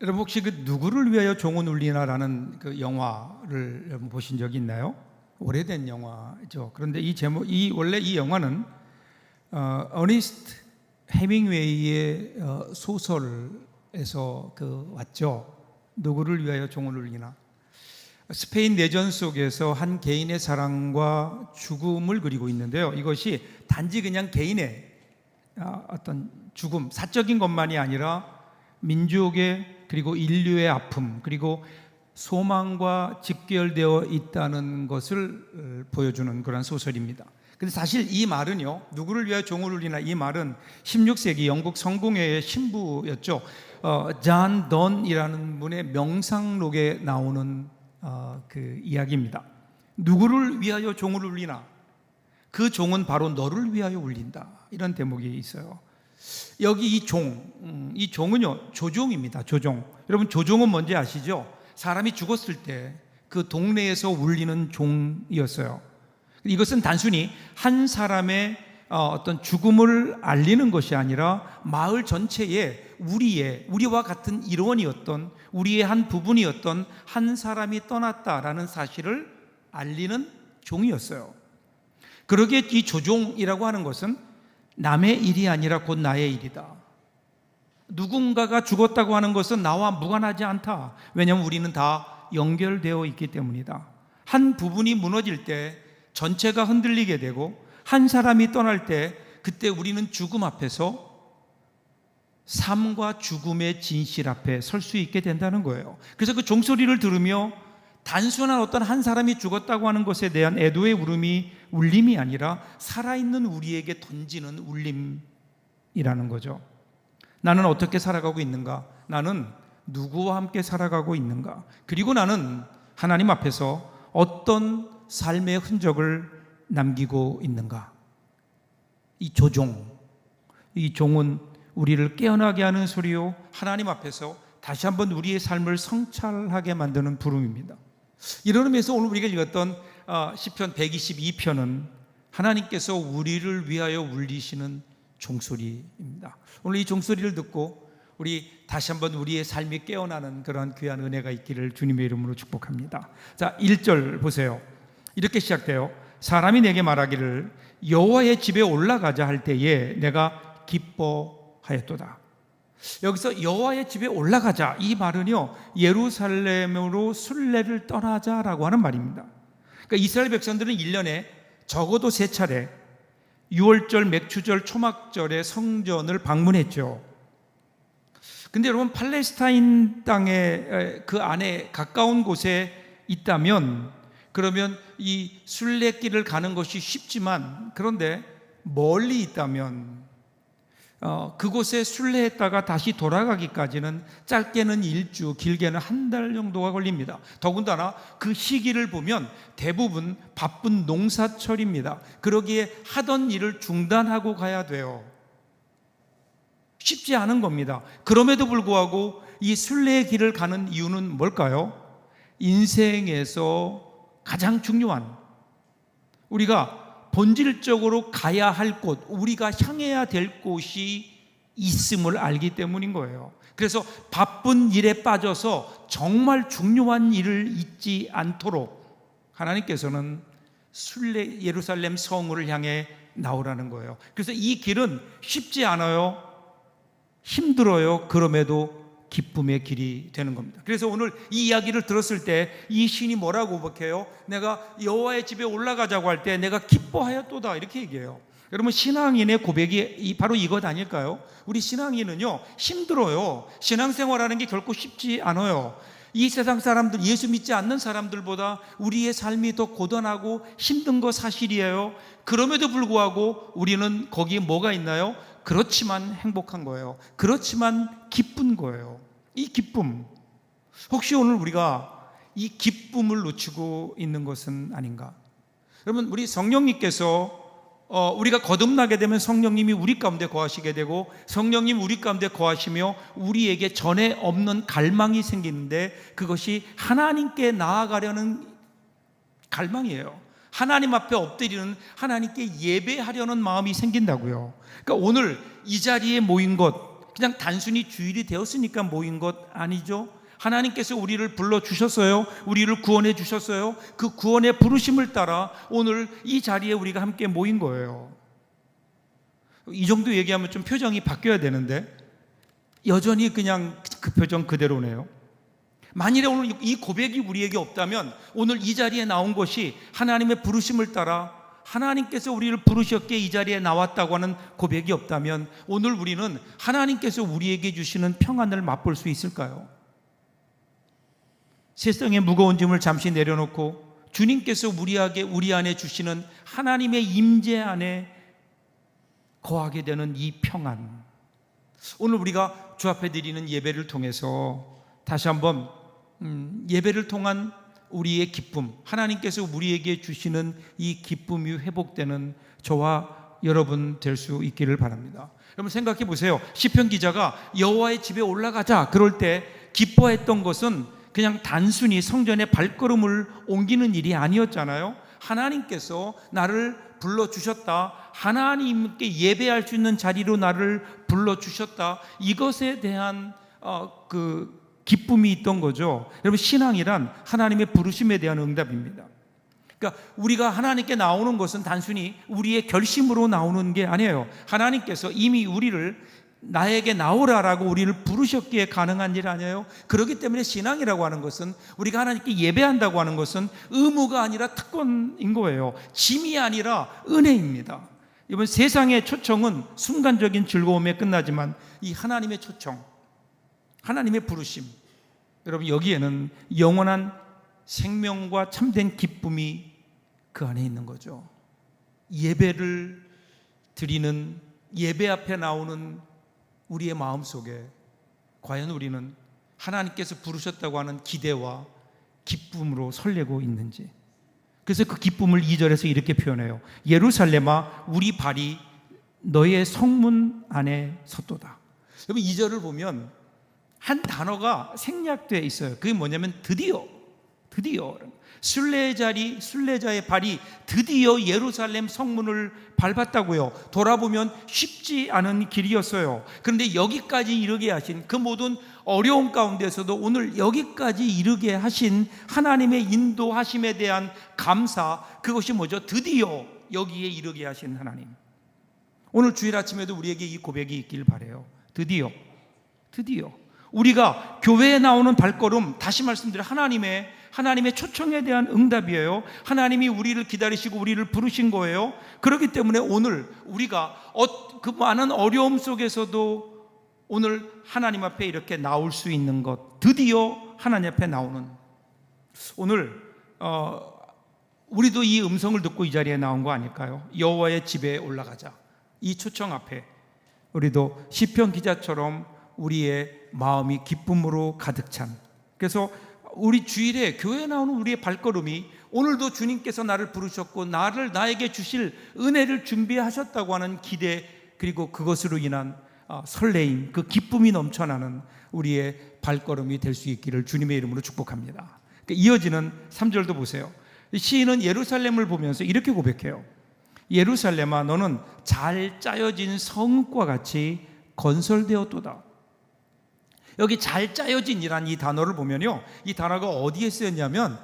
여러분 혹시 그 누구를 위하여 종은 울리나라는 그 영화를 여러분 보신 적이 있나요? 오래된 영화죠. 그런데 이 제목, 원래 이 영화는 어니스트 헤밍웨이의 소설에서 왔죠. 누구를 위하여 종을 울리나. 스페인 내전 속에서 한 개인의 사랑과 죽음을 그리고 있는데요. 이것이 단지 그냥 개인의 어떤 죽음, 사적인 것만이 아니라 민족의 그리고 인류의 아픔, 그리고 소망과 직결되어 있다는 것을 보여주는 그런 소설입니다. 근데 사실 이 말은요, 누구를 위하여 종을 울리나, 이 말은 16세기 영국 성공회의 신부였죠. 잔 던이라는 분의 명상록에 나오는 그 이야기입니다. 누구를 위하여 종을 울리나, 그 종은 바로 너를 위하여 울린다, 이런 대목이 있어요. 여기 이 종은요 조종입니다. 조종. 여러분 조종은 뭔지 아시죠? 사람이 죽었을 때 그 동네에서 울리는 종이었어요. 이것은 단순히 한 사람의 어떤 죽음을 알리는 것이 아니라 마을 전체에 우리와 같은 일원이었던, 우리의 한 부분이었던 한 사람이 떠났다라는 사실을 알리는 종이었어요. 그러기에 이 조종이라고 하는 것은 남의 일이 아니라 곧 나의 일이다. 누군가가 죽었다고 하는 것은 나와 무관하지 않다. 왜냐하면 우리는 다 연결되어 있기 때문이다. 한 부분이 무너질 때 전체가 흔들리게 되고, 한 사람이 떠날 때 그때 우리는 죽음 앞에서 삶과 죽음의 진실 앞에 설 수 있게 된다는 거예요. 그래서 그 종소리를 들으며 단순한 어떤 한 사람이 죽었다고 하는 것에 대한 애도의 울림이 아니라 살아있는 우리에게 던지는 울림이라는 거죠. 나는 어떻게 살아가고 있는가? 나는 누구와 함께 살아가고 있는가? 그리고 나는 하나님 앞에서 어떤 삶의 흔적을 남기고 있는가? 이 종은 우리를 깨어나게 하는 소리요, 하나님 앞에서 다시 한번 우리의 삶을 성찰하게 만드는 부름입니다. 이런 의미에서 오늘 우리가 읽었던 시편 122편은 하나님께서 우리를 위하여 울리시는 종소리입니다. 오늘 이 종소리를 듣고 우리 다시 한번 우리의 삶이 깨어나는 그런 귀한 은혜가 있기를 주님의 이름으로 축복합니다. 자, 1절 보세요. 이렇게 시작돼요. 사람이 내게 말하기를 여호와의 집에 올라가자 할 때에 내가 기뻐하였도다. 여기서 여호와의 집에 올라가자, 이 말은요 예루살렘으로 순례를 떠나자라고 하는 말입니다. 그러니까 이스라엘 백성들은 1년에 적어도 3차례 유월절, 맥추절, 초막절에 성전을 방문했죠. 근데 여러분, 팔레스타인 땅에 그 안에 가까운 곳에 있다면 그러면 이 순례길을 가는 것이 쉽지만, 그런데 멀리 있다면 그곳에 순례했다가 다시 돌아가기까지는 짧게는 1주, 길게는 한 달 정도가 걸립니다. 더군다나 그 시기를 보면 대부분 바쁜 농사철입니다. 그러기에 하던 일을 중단하고 가야 돼요. 쉽지 않은 겁니다. 그럼에도 불구하고 이 순례의 길을 가는 이유는 뭘까요? 인생에서 가장 중요한, 우리가 본질적으로 가야 할 곳, 우리가 향해야 될 곳이 있음을 알기 때문인 거예요. 그래서 바쁜 일에 빠져서 정말 중요한 일을 잊지 않도록 하나님께서는 순례 예루살렘 성을 향해 나오라는 거예요. 그래서 이 길은 쉽지 않아요. 힘들어요. 그럼에도 기쁨의 길이 되는 겁니다. 그래서 오늘 이 이야기를 들었을 때 이 시인이 뭐라고 고백해요? 내가 여호와의 집에 올라가자고 할 때 내가 기뻐하였도다, 이렇게 얘기해요. 여러분, 신앙인의 고백이 바로 이것 아닐까요? 우리 신앙인은요 힘들어요. 신앙생활하는 게 결코 쉽지 않아요. 이 세상 사람들, 예수 믿지 않는 사람들보다 우리의 삶이 더 고단하고 힘든 거 사실이에요. 그럼에도 불구하고 우리는 거기에 뭐가 있나요? 그렇지만 행복한 거예요. 그렇지만 기쁜 거예요. 이 기쁨, 혹시 오늘 우리가 이 기쁨을 놓치고 있는 것은 아닌가? 여러분, 우리 성령님께서 우리가 거듭나게 되면 성령님이 우리 가운데 거하시게 되고, 성령님 우리 가운데 거하시며 우리에게 전에 없는 갈망이 생기는데, 그것이 하나님께 나아가려는 갈망이에요. 하나님 앞에 엎드리는, 하나님께 예배하려는 마음이 생긴다고요. 그러니까 오늘 이 자리에 모인 것, 그냥 단순히 주일이 되었으니까 모인 것 아니죠. 하나님께서 우리를 불러주셨어요. 우리를 구원해 주셨어요. 그 구원의 부르심을 따라 오늘 이 자리에 우리가 함께 모인 거예요. 이 정도 얘기하면 좀 표정이 바뀌어야 되는데 여전히 그냥 그 표정 그대로네요. 만일에 오늘 이 고백이 우리에게 없다면 오늘 이 자리에 나온 것이 하나님의 부르심을 따라 하나님께서 우리를 부르셨기에 이 자리에 나왔다고 하는 고백이 없다면 오늘 우리는 하나님께서 우리에게 주시는 평안을 맛볼 수 있을까요? 세상의 무거운 짐을 잠시 내려놓고 주님께서 우리 안에 주시는 하나님의 임재 안에 거하게 되는 이 평안, 오늘 우리가 주 앞에 드리는 예배를 통해서 다시 한번 예배를 통한 우리의 기쁨, 하나님께서 우리에게 주시는 이 기쁨이 회복되는 저와 여러분 될 수 있기를 바랍니다. 여러분 생각해 보세요. 시편 기자가 여호와의 집에 올라가자 그럴 때 기뻐했던 것은 그냥 단순히 성전에 발걸음을 옮기는 일이 아니었잖아요. 하나님께서 나를 불러주셨다, 하나님께 예배할 수 있는 자리로 나를 불러주셨다, 이것에 대한 그 기쁨이 있던 거죠. 여러분 신앙이란 하나님의 부르심에 대한 응답입니다. 그러니까 우리가 하나님께 나오는 것은 단순히 우리의 결심으로 나오는 게 아니에요. 하나님께서 이미 우리를 나에게 나오라라고 우리를 부르셨기에 가능한 일 아니에요. 그렇기 때문에 신앙이라고 하는 것은, 우리가 하나님께 예배한다고 하는 것은 의무가 아니라 특권인 거예요. 짐이 아니라 은혜입니다. 이번 세상의 초청은 순간적인 즐거움에 끝나지만 이 하나님의 초청, 하나님의 부르심, 여러분 여기에는 영원한 생명과 참된 기쁨이 그 안에 있는 거죠. 예배를 드리는, 예배 앞에 나오는 우리의 마음속에 과연 우리는 하나님께서 부르셨다고 하는 기대와 기쁨으로 설레고 있는지. 그래서 그 기쁨을 2절에서 이렇게 표현해요. 예루살렘아 우리 발이 너의 성문 안에 섰도다. 여러분 2절을 보면 한 단어가 생략되어 있어요. 그게 뭐냐면 드디어. 순례자의 발이 드디어 예루살렘 성문을 밟았다고요. 돌아보면 쉽지 않은 길이었어요. 그런데 여기까지 이르게 하신, 그 모든 어려움 가운데서도 오늘 여기까지 이르게 하신 하나님의 인도하심에 대한 감사, 그것이 뭐죠? 드디어 여기에 이르게 하신 하나님. 오늘 주일 아침에도 우리에게 이 고백이 있길 바라요. 드디어 우리가 교회에 나오는 발걸음, 다시 말씀드려 하나님의 초청에 대한 응답이에요. 하나님이 우리를 기다리시고 우리를 부르신 거예요. 그렇기 때문에 오늘 우리가 그 많은 어려움 속에서도 오늘 하나님 앞에 이렇게 나올 수 있는 것, 드디어 하나님 앞에 나오는, 오늘 우리도 이 음성을 듣고 이 자리에 나온 거 아닐까요? 여호와의 집에 올라가자, 이 초청 앞에 우리도 시편 기자처럼 우리의 마음이 기쁨으로 가득 찬, 그래서 우리 주일에 교회에 나오는 우리의 발걸음이 오늘도 주님께서 나를 부르셨고 나에게 주실 은혜를 준비하셨다고 하는 기대, 그리고 그것으로 인한 설레임, 그 기쁨이 넘쳐나는 우리의 발걸음이 될 수 있기를 주님의 이름으로 축복합니다. 이어지는 3절도 보세요. 시인은 예루살렘을 보면서 이렇게 고백해요. 예루살렘아 너는 잘 짜여진 성읍과 같이 건설되었도다. 여기 잘 짜여진이란 이 단어를 보면요, 이 단어가 어디에 쓰였냐면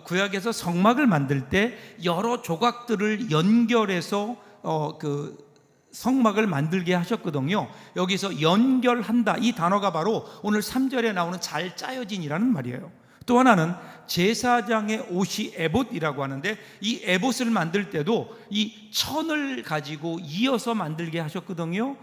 구약에서 성막을 만들 때 여러 조각들을 연결해서 그 성막을 만들게 하셨거든요. 여기서 연결한다, 이 단어가 바로 오늘 3절에 나오는 잘 짜여진이라는 말이에요. 또 하나는 제사장의 옷이 에봇이라고 하는데, 이 에봇을 만들 때도 이 천을 가지고 이어서 만들게 하셨거든요.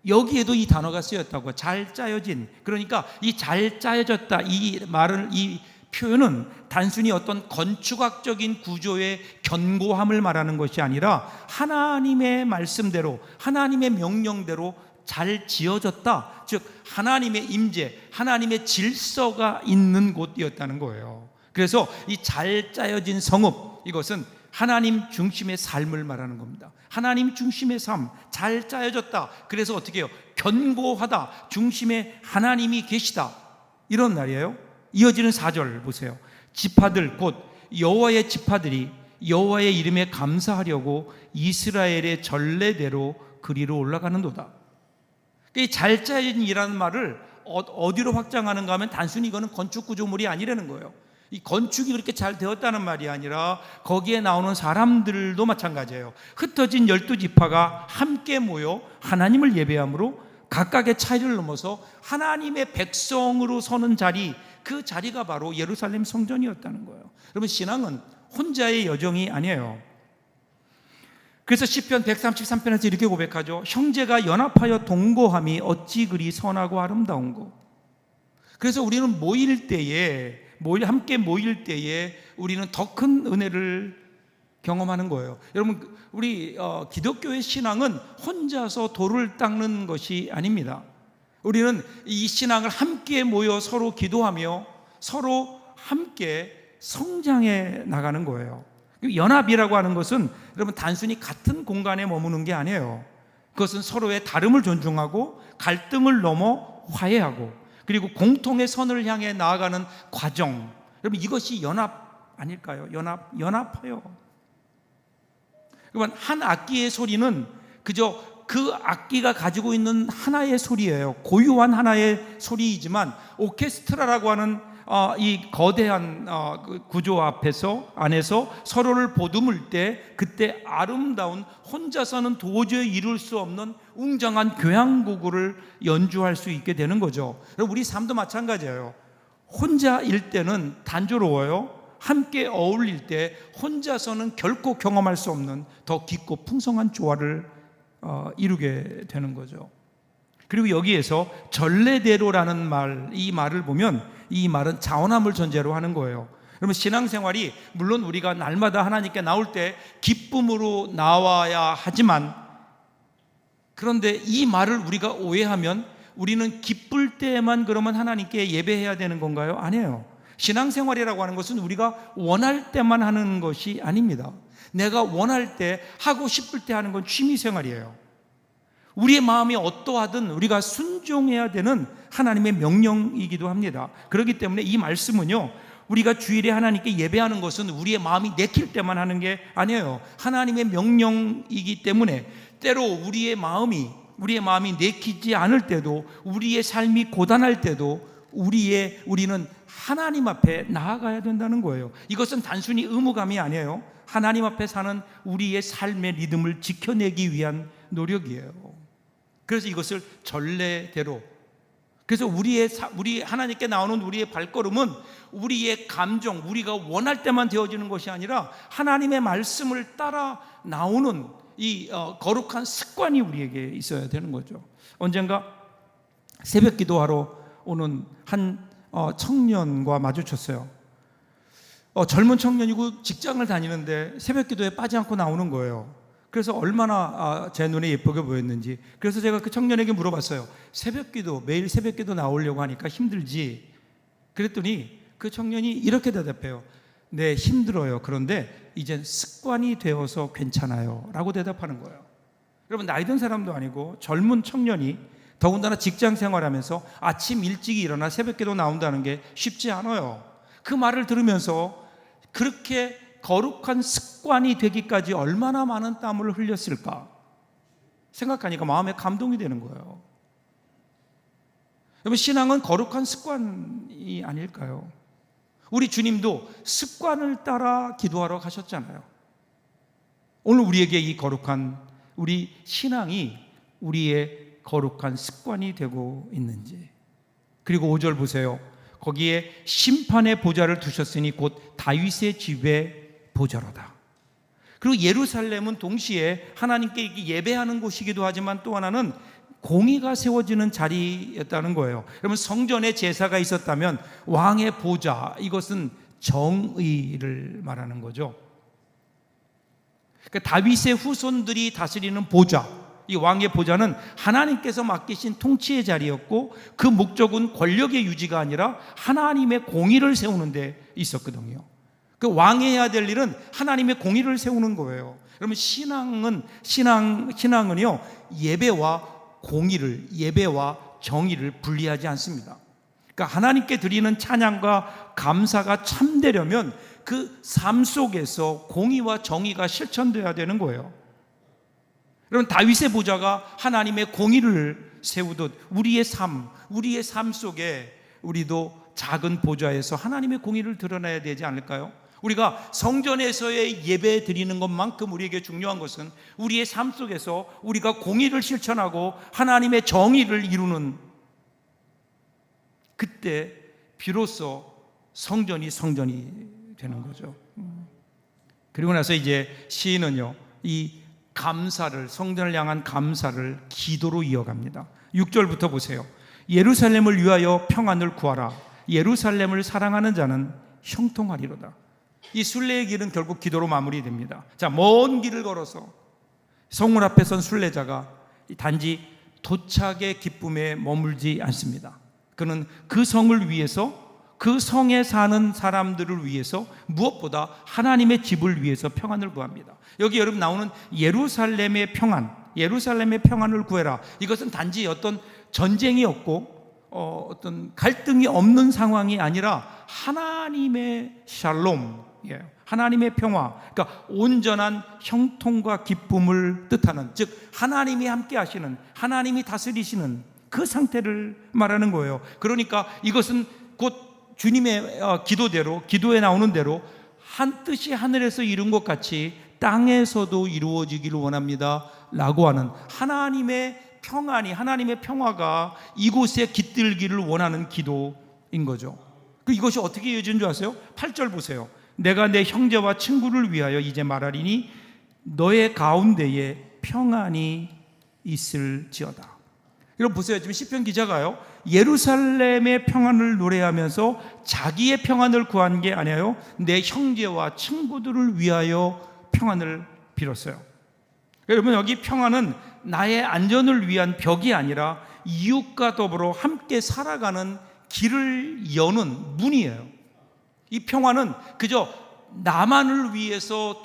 여기에도 이 단어가 쓰였다고, 잘 짜여진. 그러니까 이 잘 짜여졌다, 이 표현은 단순히 어떤 건축학적인 구조의 견고함을 말하는 것이 아니라 하나님의 말씀대로, 하나님의 명령대로 잘 지어졌다, 즉 하나님의 임재, 하나님의 질서가 있는 곳이었다는 거예요. 그래서 이 잘 짜여진 성읍, 이것은 하나님 중심의 삶을 말하는 겁니다. 하나님 중심의 삶, 잘 짜여졌다. 그래서 어떻게 해요? 견고하다, 중심에 하나님이 계시다, 이런 날이에요. 이어지는 4절 보세요. 지파들 곧 여호와의 지파들이 여호와의 이름에 감사하려고 이스라엘의 전례대로 그리로 올라가는도다. 이 잘 짜인이라는 말을 어디로 확장하는가 하면 단순히 이거는 건축 구조물이 아니라는 거예요. 이 건축이 그렇게 잘 되었다는 말이 아니라 거기에 나오는 사람들도 마찬가지예요. 흩어진 12지파가 함께 모여 하나님을 예배함으로 각각의 차이를 넘어서 하나님의 백성으로 서는 자리, 그 자리가 바로 예루살렘 성전이었다는 거예요. 여러분, 신앙은 혼자의 여정이 아니에요. 그래서 시편 133편에서 이렇게 고백하죠. 형제가 연합하여 동거함이 어찌 그리 선하고 아름다운고. 그래서 우리는 함께 모일 때에 우리는 더 큰 은혜를 경험하는 거예요. 여러분, 우리 기독교의 신앙은 혼자서 돌을 닦는 것이 아닙니다. 우리는 이 신앙을 함께 모여 서로 기도하며 서로 함께 성장해 나가는 거예요. 연합이라고 하는 것은 여러분 단순히 같은 공간에 머무는 게 아니에요. 그것은 서로의 다름을 존중하고 갈등을 넘어 화해하고 그리고 공통의 선을 향해 나아가는 과정. 여러분, 이것이 연합 아닐까요? 연합해요. 그러면 한 악기의 소리는 그저 그 악기가 가지고 있는 하나의 소리예요. 고유한 하나의 소리이지만 오케스트라라고 하는 이 거대한 구조 안에서 서로를 보듬을 때 그때 아름다운, 혼자서는 도저히 이룰 수 없는 웅장한 교향곡을 연주할 수 있게 되는 거죠. 우리 삶도 마찬가지예요. 혼자일 때는 단조로워요. 함께 어울릴 때 혼자서는 결코 경험할 수 없는 더 깊고 풍성한 조화를 이루게 되는 거죠. 그리고 여기에서 전례대로라는 말, 이 말을 보면 이 말은 자원함을 전제로 하는 거예요. 여러분, 신앙생활이 물론 우리가 날마다 하나님께 나올 때 기쁨으로 나와야 하지만, 그런데 이 말을 우리가 오해하면 우리는 기쁠 때만 그러면 하나님께 예배해야 되는 건가요? 아니에요. 신앙생활이라고 하는 것은 우리가 원할 때만 하는 것이 아닙니다. 내가 원할 때, 하고 싶을 때 하는 건 취미생활이에요. 우리의 마음이 어떠하든 우리가 순종해야 되는 하나님의 명령이기도 합니다. 그렇기 때문에 이 말씀은요, 우리가 주일에 하나님께 예배하는 것은 우리의 마음이 내킬 때만 하는 게 아니에요. 하나님의 명령이기 때문에 때로 우리의 마음이 내키지 않을 때도, 우리의 삶이 고단할 때도 우리는 하나님 앞에 나아가야 된다는 거예요. 이것은 단순히 의무감이 아니에요. 하나님 앞에 사는 우리의 삶의 리듬을 지켜내기 위한 노력이에요. 그래서 이것을 전례대로, 그래서 우리 하나님께 나오는 우리의 발걸음은 우리의 감정, 우리가 원할 때만 되어지는 것이 아니라 하나님의 말씀을 따라 나오는 이 거룩한 습관이 우리에게 있어야 되는 거죠. 언젠가 새벽 기도하러 오는 한 청년과 마주쳤어요. 젊은 청년이고 직장을 다니는데 새벽 기도에 빠지 않고 나오는 거예요. 그래서 얼마나 제 눈에 예쁘게 보였는지. 그래서 제가 그 청년에게 물어봤어요. 매일 새벽 기도 나오려고 하니까 힘들지? 그랬더니 그 청년이 이렇게 대답해요. 네, 힘들어요. 그런데 이젠 습관이 되어서 괜찮아요 라고 대답하는 거예요. 여러분, 나이 든 사람도 아니고 젊은 청년이 더군다나 직장 생활하면서 아침 일찍 일어나 새벽 기도 나온다는 게 쉽지 않아요. 그 말을 들으면서 그렇게 거룩한 습관이 되기까지 얼마나 많은 땀을 흘렸을까 생각하니까 마음에 감동이 되는 거예요. 여러분, 신앙은 거룩한 습관이 아닐까요? 우리 주님도 습관을 따라 기도하러 가셨잖아요. 오늘 우리에게 이 거룩한 우리 신앙이 우리의 거룩한 습관이 되고 있는지. 그리고 5절 보세요. 거기에 심판의 보좌를 두셨으니 곧 다윗의 집에 보좌로다. 그리고 예루살렘은 동시에 하나님께 예배하는 곳이기도 하지만 또 하나는 공의가 세워지는 자리였다는 거예요. 여러분, 성전에 제사가 있었다면 왕의 보좌, 이것은 정의를 말하는 거죠. 그러니까 다윗의 후손들이 다스리는 보좌, 이 왕의 보좌는 하나님께서 맡기신 통치의 자리였고 그 목적은 권력의 유지가 아니라 하나님의 공의를 세우는 데 있었거든요. 그 왕이 해야 될 일은 하나님의 공의를 세우는 거예요. 여러분, 신앙은요, 예배와 정의를 분리하지 않습니다. 그러니까 하나님께 드리는 찬양과 감사가 참되려면 그 삶 속에서 공의와 정의가 실천돼야 되는 거예요. 여러분, 다윗의 보좌가 하나님의 공의를 세우듯 우리의 삶 속에 우리도 작은 보좌에서 하나님의 공의를 드러내야 되지 않을까요? 우리가 성전에서의 예배 드리는 것만큼 우리에게 중요한 것은 우리의 삶 속에서 우리가 공의를 실천하고 하나님의 정의를 이루는, 그때 비로소 성전이 되는 거죠. 그리고 나서 이제 시인은요, 이 감사를, 성전을 향한 감사를 기도로 이어갑니다. 6절부터 보세요. 예루살렘을 위하여 평안을 구하라. 예루살렘을 사랑하는 자는 형통하리로다. 이 순례의 길은 결국 기도로 마무리됩니다. 자, 먼 길을 걸어서 성문 앞에 선 순례자가 단지 도착의 기쁨에 머물지 않습니다. 그는 그 성을 위해서, 그 성에 사는 사람들을 위해서, 무엇보다 하나님의 집을 위해서 평안을 구합니다. 여기 여러분 나오는 예루살렘의 평안, 예루살렘의 평안을 구해라. 이것은 단지 어떤 전쟁이 없고 어떤 갈등이 없는 상황이 아니라 하나님의 샬롬, 하나님의 평화, 그러니까 온전한 형통과 기쁨을 뜻하는, 즉 하나님이 함께 하시는, 하나님이 다스리시는 그 상태를 말하는 거예요. 그러니까 이것은 곧 주님의 기도대로, 기도에 나오는 대로 한 뜻이 하늘에서 이룬 것 같이 땅에서도 이루어지기를 원합니다 라고 하는 하나님의 평안이, 하나님의 평화가 이곳에 깃들기를 원하는 기도인 거죠. 이것이 어떻게 이어지는 줄 아세요? 8절 보세요. 내가 내 형제와 친구를 위하여 이제 말하리니 너의 가운데에 평안이 있을지어다. 여러분 보세요. 지금 시편 기자가요, 예루살렘의 평안을 노래하면서 자기의 평안을 구한 게 아니에요. 내 형제와 친구들을 위하여 평안을 빌었어요. 여러분, 여기 평안은 나의 안전을 위한 벽이 아니라 이웃과 더불어 함께 살아가는 길을 여는 문이에요. 이 평안은 그저 나만을 위해서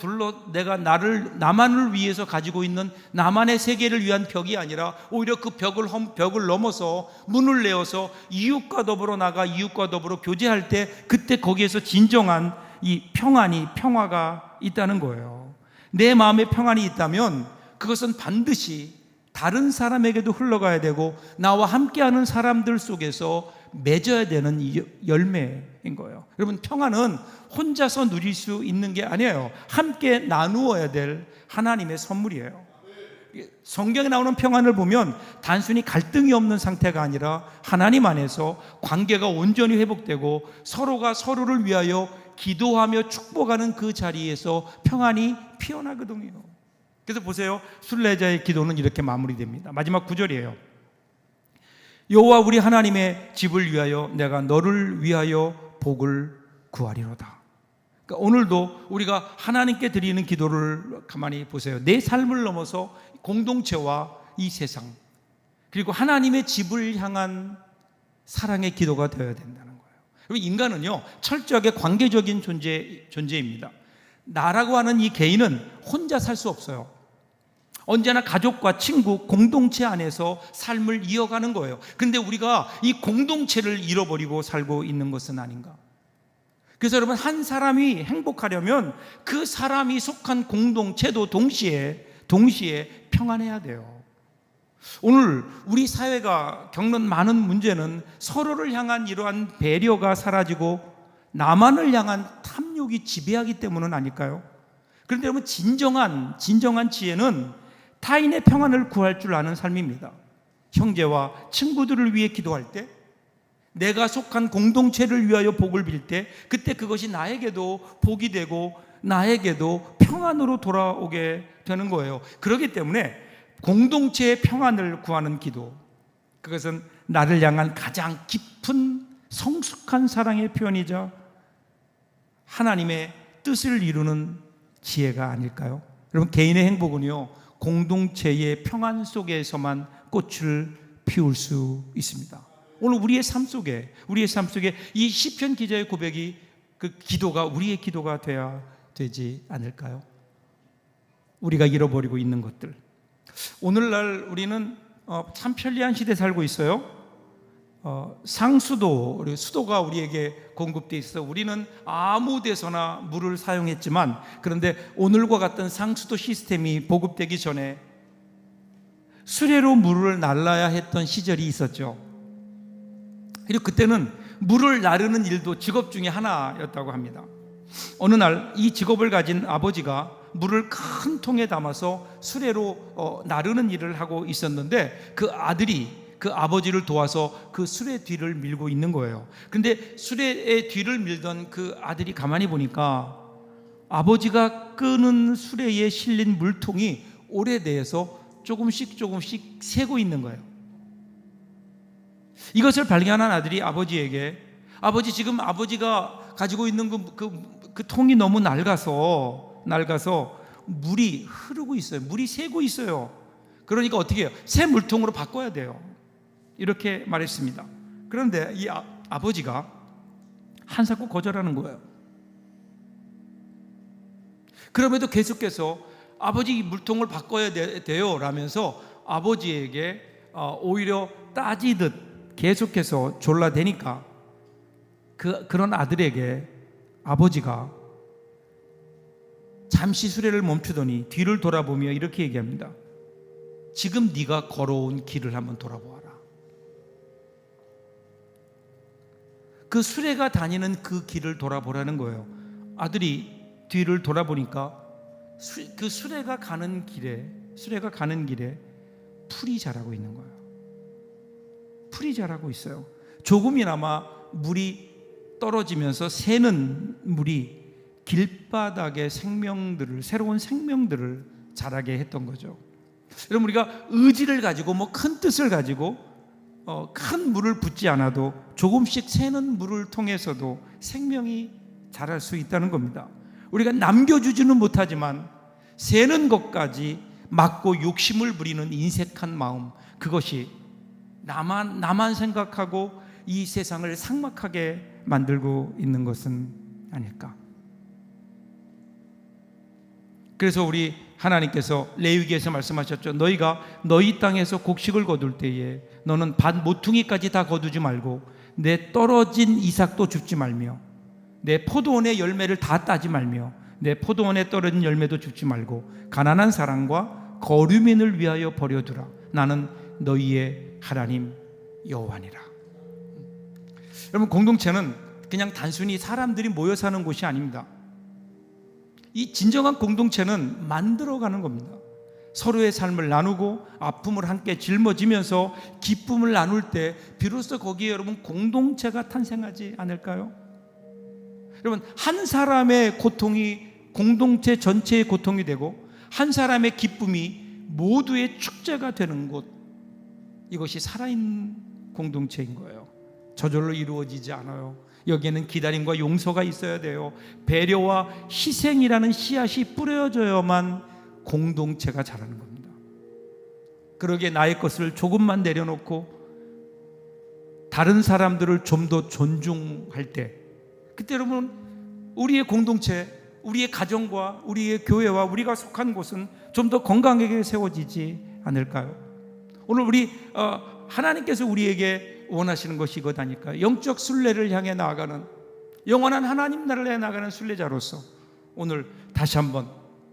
나만을 위해서 가지고 있는 나만의 세계를 위한 벽이 아니라 오히려 그 벽을 넘어서 문을 내어서 이웃과 더불어 나가 이웃과 더불어 교제할 때 그때 거기에서 진정한 이 평화가 있다는 거예요. 내 마음에 평안이 있다면 그것은 반드시 다른 사람에게도 흘러가야 되고 나와 함께하는 사람들 속에서 맺어야 되는 열매인 거예요. 여러분, 평안은 혼자서 누릴 수 있는 게 아니에요. 함께 나누어야 될 하나님의 선물이에요. 성경에 나오는 평안을 보면 단순히 갈등이 없는 상태가 아니라 하나님 안에서 관계가 온전히 회복되고 서로가 서로를 위하여 기도하며 축복하는 그 자리에서 평안이 피어나거든요. 그래서 보세요. 순례자의 기도는 이렇게 마무리됩니다. 마지막 9절이에요. 여호와 우리 하나님의 집을 위하여 내가 너를 위하여 복을 구하리로다. 그러니까 오늘도 우리가 하나님께 드리는 기도를 가만히 보세요. 내 삶을 넘어서 공동체와 이 세상, 그리고 하나님의 집을 향한 사랑의 기도가 되어야 된다는 거예요. 인간은요, 철저하게 관계적인 존재입니다. 나라고 하는 이 개인은 혼자 살 수 없어요. 언제나 가족과 친구, 공동체 안에서 삶을 이어가는 거예요. 그런데 우리가 이 공동체를 잃어버리고 살고 있는 것은 아닌가? 그래서 여러분, 한 사람이 행복하려면 그 사람이 속한 공동체도 동시에 평안해야 돼요. 오늘 우리 사회가 겪는 많은 문제는 서로를 향한 이러한 배려가 사라지고 나만을 향한 탐욕이 지배하기 때문은 아닐까요? 그런데 여러분, 진정한 지혜는 타인의 평안을 구할 줄 아는 삶입니다. 형제와 친구들을 위해 기도할 때, 내가 속한 공동체를 위하여 복을 빌 때, 그때 그것이 나에게도 복이 되고 나에게도 평안으로 돌아오게 되는 거예요. 그렇기 때문에 공동체의 평안을 구하는 기도, 그것은 나를 향한 가장 깊은 성숙한 사랑의 표현이자 하나님의 뜻을 이루는 지혜가 아닐까요? 여러분, 개인의 행복은요, 공동체의 평안 속에서만 꽃을 피울 수 있습니다. 오늘 우리의 삶 속에 이 시편 기자의 고백이, 그 기도가 우리의 기도가 돼야 되지 않을까요? 우리가 잃어버리고 있는 것들. 오늘날 우리는 참 편리한 시대에 살고 있어요. 상수도, 수도가 우리에게 공급되어 있어 우리는 아무 데서나 물을 사용했지만, 그런데 오늘과 같은 상수도 시스템이 보급되기 전에 수레로 물을 날라야 했던 시절이 있었죠. 그리고 그때는 물을 나르는 일도 직업 중에 하나였다고 합니다. 어느 날 이 직업을 가진 아버지가 물을 큰 통에 담아서 수레로 나르는 일을 하고 있었는데 그 아들이 그 아버지를 도와서 그 수레 뒤를 밀고 있는 거예요. 근데 수레의 뒤를 밀던 그 아들이 가만히 보니까 아버지가 끄는 수레에 실린 물통이 오래돼서 조금씩 새고 있는 거예요. 이것을 발견한 아들이 아버지에게, 아버지, 지금 아버지가 가지고 있는 그 통이 너무 낡아서 물이 흐르고 있어요. 물이 새고 있어요. 그러니까 어떻게 해요? 새 물통으로 바꿔야 돼요. 이렇게 말했습니다. 그런데 이 아버지가 한사코 거절하는 거예요. 그럼에도 계속해서 아버지 물통을 바꿔야 돼요 라면서 아버지에게 오히려 따지듯 계속해서 졸라대니까 그런 아들에게 아버지가 잠시 수레를 멈추더니 뒤를 돌아보며 이렇게 얘기합니다. 지금 네가 걸어온 길을 한번 돌아보아라. 그 수레가 다니는 그 길을 돌아보라는 거예요. 아들이 뒤를 돌아보니까 그 수레가 가는 길에 풀이 자라고 있는 거예요. 풀이 자라고 있어요. 조금이나마 물이 떨어지면서 새는 물이 길바닥의 새로운 생명들을 자라게 했던 거죠. 여러분, 우리가 의지를 가지고 큰 뜻을 가지고 큰 물을 붓지 않아도 조금씩 새는 물을 통해서도 생명이 자랄 수 있다는 겁니다. 우리가 남겨주지는 못하지만 새는 것까지 막고 욕심을 부리는 인색한 마음, 그것이 나만 생각하고 이 세상을 삭막하게 만들고 있는 것은 아닐까. 그래서 우리 하나님께서 레위기에서 말씀하셨죠. 너희가 너희 땅에서 곡식을 거둘 때에 너는 밭 모퉁이까지 다 거두지 말고 내 떨어진 이삭도 줍지 말며 내 포도원의 열매를 다 따지 말며 내 포도원에 떨어진 열매도 줍지 말고 가난한 사람과 거류민을 위하여 버려두라. 나는 너희의 하나님 여호와니라. 여러분, 공동체는 그냥 단순히 사람들이 모여 사는 곳이 아닙니다. 이 진정한 공동체는 만들어가는 겁니다. 서로의 삶을 나누고 아픔을 함께 짊어지면서 기쁨을 나눌 때 비로소 거기에 여러분 공동체가 탄생하지 않을까요? 여러분, 한 사람의 고통이 공동체 전체의 고통이 되고 한 사람의 기쁨이 모두의 축제가 되는 곳, 이것이 살아있는 공동체인 거예요. 저절로 이루어지지 않아요. 여기에는 기다림과 용서가 있어야 돼요. 배려와 희생이라는 씨앗이 뿌려져야만 공동체가 자라는 겁니다. 그러기에 나의 것을 조금만 내려놓고 다른 사람들을 좀 더 존중할 때, 그때 여러분 우리의 공동체, 우리의 가정과 우리의 교회와 우리가 속한 곳은 좀 더 건강하게 세워지지 않을까요? 오늘 우리 하나님께서 우리에게 원하시는 것이 이거다니까요. 영적 순례를 향해 나아가는, 영원한 하나님 나라를 향해 나아가는 순례자로서 오늘 다시 한번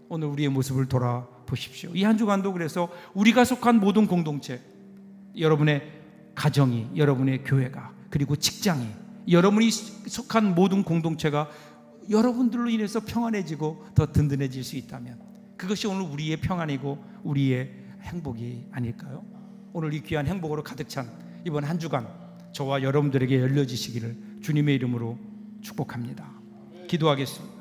오늘 우리의 모습을 돌아보십시오. 이 한 주간도 그래서 우리가 속한 모든 공동체, 여러분의 가정이, 여러분의 교회가, 그리고 직장이, 여러분이 속한 모든 공동체가 여러분들로 인해서 평안해지고 더 든든해질 수 있다면 그것이 오늘 우리의 평안이고 우리의 행복이 아닐까요? 오늘 이 귀한 행복으로 가득 찬 이번 한 주간 저와 여러분들에게 열려지시기를 주님의 이름으로 축복합니다. 기도하겠습니다.